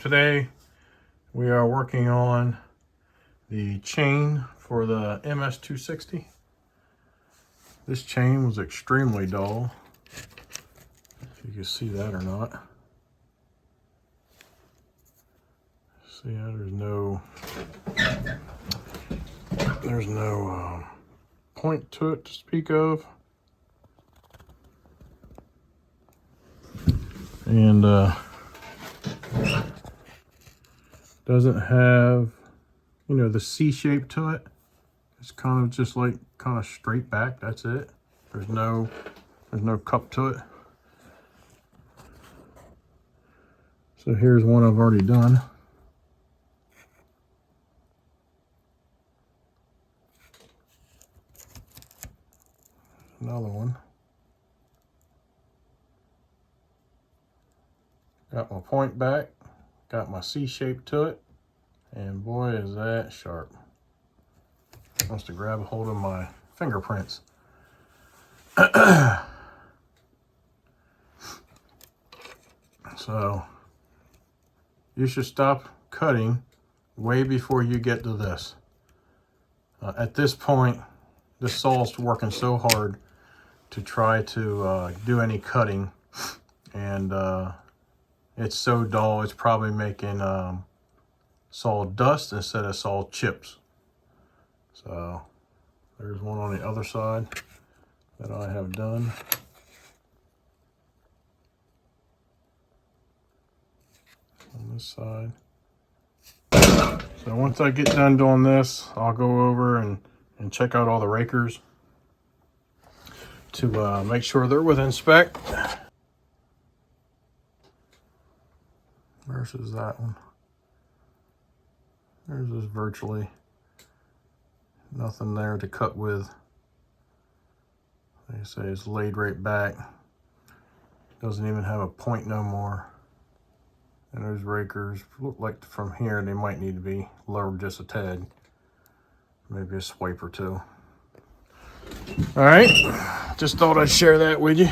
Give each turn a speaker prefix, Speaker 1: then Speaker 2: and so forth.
Speaker 1: Today we are working on the chain for the MS-260. This chain was extremely dull, if you can see that or not. See how there's no point to it to speak of. And doesn't have, you know, the C shape to it. It's kind of just like kind of straight back. That's it. There's no cup to it. So here's one I've already done. Another one. Got my point back. Got my C shape to it, and boy is that sharp. Wants to grab a hold of my fingerprints. So you should stop cutting way before you get to this. At this point, this saw's working so hard to try to do any cutting, and it's so dull, it's probably making saw dust instead of saw chips. So there's one on the other side that I have done. On this side. So once I get done doing this, I'll go over and check out all the rakers to make sure they're within spec. Versus that one. There's just virtually nothing there to cut with. They say it's laid right back. Doesn't even have a point no more. And those rakers look like from here they might need to be lowered just a tad. Maybe a swipe or two. All right, just thought I'd share that with you.